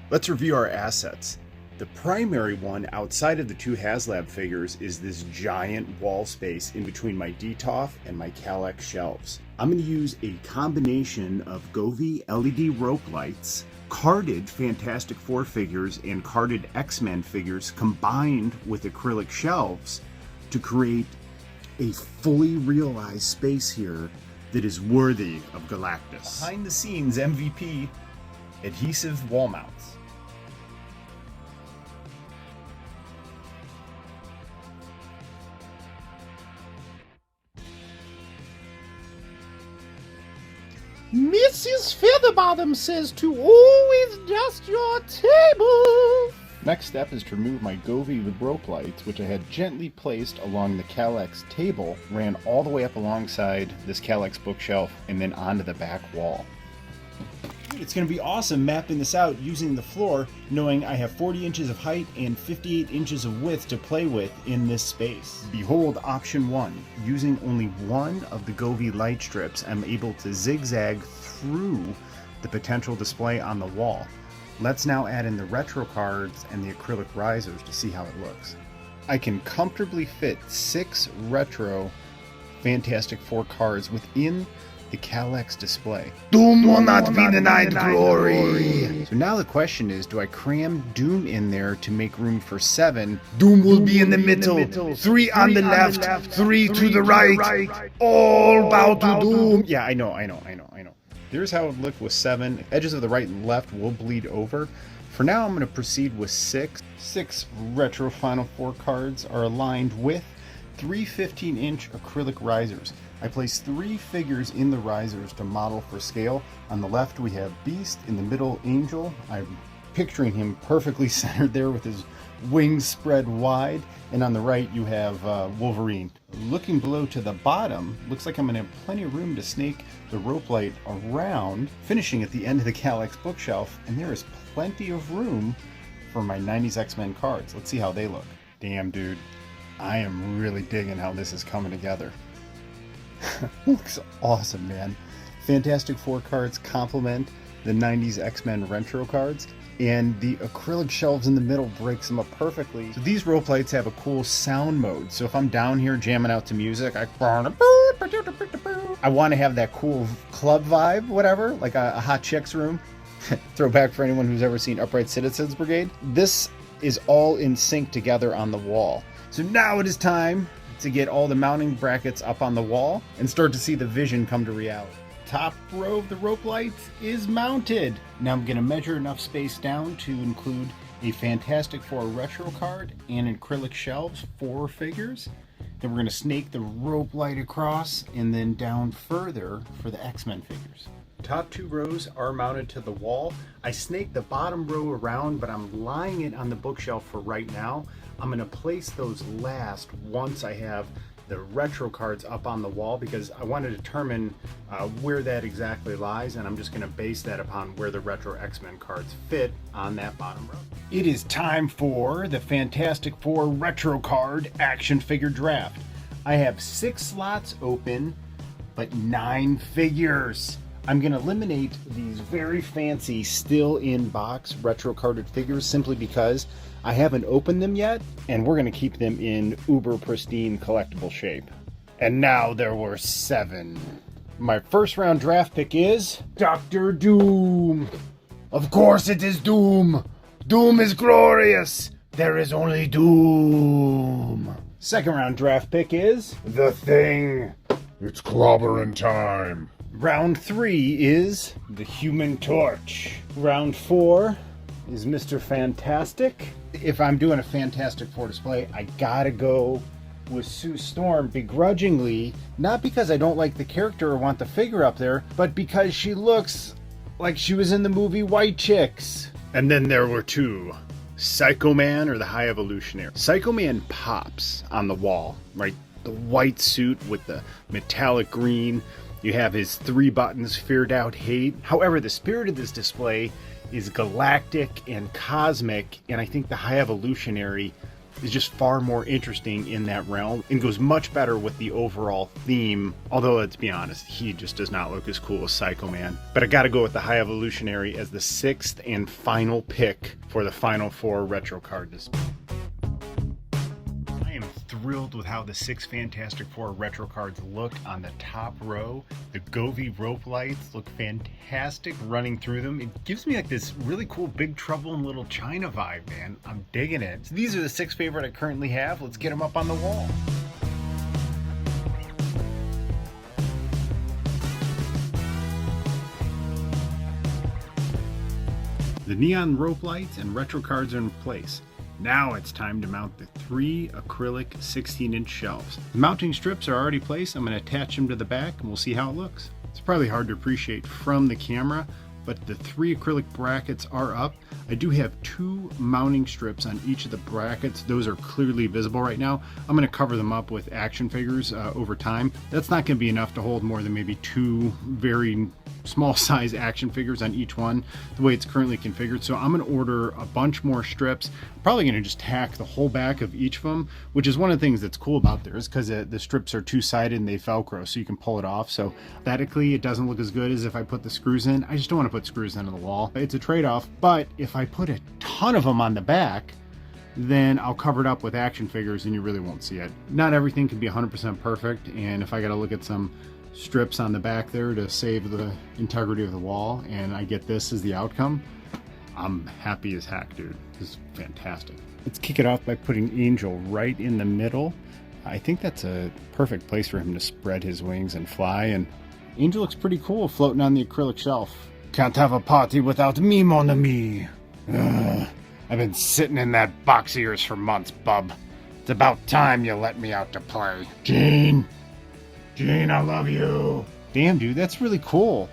Let's review our assets. The primary one outside of the two Haslab figures is this giant wall space in between my DTOF and my Kallax shelves. I'm going to use a combination of Govee LED rope lights, carded Fantastic Four figures, and carded X-Men figures combined with acrylic shelves to create a fully realized space here that is worthy of Galactus. Behind the scenes MVP adhesive wall mounts. Mrs. Featherbottom says to always dust your table. Next step is to remove my Govee with rope lights, which I had gently placed along the Kallax table, ran all the way up alongside this Kallax bookshelf, and then onto the back wall. It's going to be awesome mapping this out using the floor, knowing I have 40 inches of height and 58 inches of width to play with in this space. Behold option 1. Using only one of the Govee light strips, I'm able to zigzag through the potential display on the wall. Let's now add in the retro cards and the acrylic risers to see how it looks. I can comfortably fit 6 retro Fantastic Four cards within the Kallax display. Doom will not be denied glory. So now the question is, do I cram Doom in there to make room for 7? Doom will be in the middle. 3 on the left, 3 to the right. All bow to Doom. Yeah, I know. Here's how it would look with 7. Edges of the right and left will bleed over. For now, I'm going to proceed with 6. 6 retro Final Four cards are aligned with 3 15-inch acrylic risers. I place 3 figures in the risers to model for scale. On the left we have Beast, in the middle Angel. I'm picturing him perfectly centered there with his wings spread wide, and on the right you have Wolverine. Looking below to the bottom, looks like I'm going to have plenty of room to snake the rope light around, finishing at the end of the Kallax bookshelf, and there is plenty of room for my 90s X-Men cards. Let's see how they look. Damn, dude. I am really digging how this is coming together. Looks awesome, man. Fantastic Four cards complement the 90s X-Men retro cards, and the acrylic shelves in the middle breaks them up perfectly. So these rope lights have a cool sound mode, so if I'm down here jamming out to music, I want to have that cool club vibe, whatever, like a hot chick's room. Throwback for anyone who's ever seen Upright Citizens Brigade. This is all in sync together on the wall. So now it is time to get all the mounting brackets up on the wall and start to see the vision come to reality. Top row of the rope lights is mounted. Now I'm going to measure enough space down to include a Fantastic Four retro card and acrylic shelves, 4 figures. Then we're going to snake the rope light across and then down further for the X-Men figures. Top 2 rows are mounted to the wall. I snaked the bottom row around, but I'm lying it on the bookshelf for right now. I'm going to place those last once I have the retro cards up on the wall, because I want to determine where that exactly lies, and I'm just going to base that upon where the retro X-Men cards fit on that bottom row. It is time for the Fantastic Four retro card action figure draft. I have 6 slots open, but 9 figures. I'm going to eliminate these very fancy still in box retro carded figures simply because I haven't opened them yet, and we're going to keep them in uber pristine collectible shape. And now there were 7. My first round draft pick is Dr. Doom. Of course it is Doom. Doom is glorious. There is only Doom. Second round draft pick is The Thing. It's clobbering time. Round 3 is the Human Torch. Round 4 is Mr. Fantastic. If I'm doing a Fantastic Four display, I gotta go with Sue Storm begrudgingly, not because I don't like the character or want the figure up there, but because she looks like she was in the movie White Chicks. And then there were 2. Psycho Man or the High Evolutionary. Psycho Man pops on the wall, right? The white suit with the metallic green. You have his 3 buttons, feared out hate. However, the spirit of this display is galactic and cosmic, and I think the High Evolutionary is just far more interesting in that realm and goes much better with the overall theme. Although, let's be honest, he just does not look as cool as Psycho Man. But I gotta go with the High Evolutionary as the 6th and final pick for the Final 4 retro card display. I am thrilled with how the 6 Fantastic Four retro cards look on the top row. The Govee rope lights look fantastic running through them. It gives me like this really cool Big Trouble in Little China vibe, man. I'm digging it. So these are the 6 favorite I currently have. Let's get them up on the wall. The neon rope lights and retro cards are in place. Now it's time to mount the 3 acrylic 16-inch shelves. The mounting strips are already placed. I'm going to attach them to the back and we'll see how it looks. It's probably hard to appreciate from the camera, but the 3 acrylic brackets are up. I do have 2 mounting strips on each of the brackets. Those are clearly visible right now. I'm going to cover them up with action figures over time. That's not going to be enough to hold more than maybe 2 very small size action figures on each one, the way it's currently configured. So I'm going to order a bunch more strips. I'm probably going to just tack the whole back of each of them, which is one of the things that's cool about theirs, because the strips are 2-sided and they Velcro, so you can pull it off. So aesthetically, it doesn't look as good as if I put the screws in. I just don't want to put screws into the wall. It's a trade-off, but if I put a ton of them on the back, then I'll cover it up with action figures and you really won't see it. Not everything can be 100% perfect, and if I got to look at some strips on the back there to save the integrity of the wall and I get this as the outcome, I'm happy as heck, dude. This is fantastic. Let's kick it off by putting Angel right in the middle. I think that's a perfect place for him to spread his wings and fly, and Angel looks pretty cool floating on the acrylic shelf. Can't have a party without me, mon ami. Ugh. I've been sitting in that box of yours for months, bub. It's about time you let me out to play. Gene, I love you. Damn, dude, that's really cool.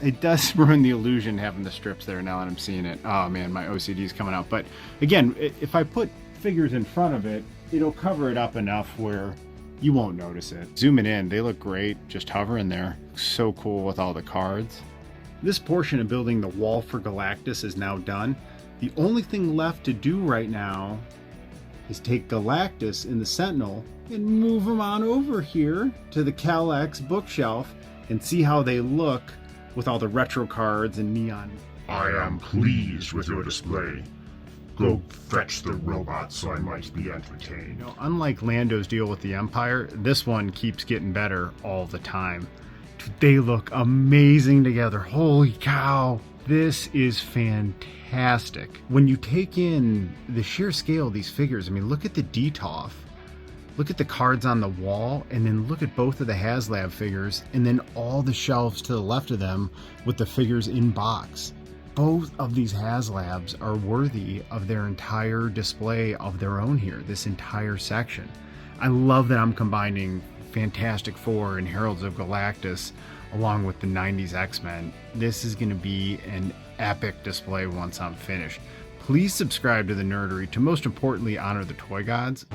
It does ruin the illusion having the strips there now that I'm seeing it. Oh man, my OCD is coming out. But again, if I put figures in front of it, it'll cover it up enough where you won't notice it. Zooming in, they look great just hovering there. So cool with all the cards. This portion of building the wall for Galactus is now done. The only thing left to do right now is take Galactus and the Sentinel and move them on over here to the Kallax bookshelf and see how they look with all the retro cards and neon. I am pleased with your display. Go fetch the robot so I might be entertained. You know, unlike Lando's deal with the Empire, this one keeps getting better all the time. They look amazing together. Holy cow. This is fantastic. When you take in the sheer scale of these figures, I mean, look at the Detolf. Look at the cards on the wall, and then look at both of the Haslab figures, and then all the shelves to the left of them with the figures in box. Both of these Haslabs are worthy of their entire display of their own here, this entire section. I love that I'm combining Fantastic Four and Heralds of Galactus along with the 90s X-Men. This is going to be an epic display once I'm finished. Please subscribe to the Nerdery to most importantly honor the toy gods.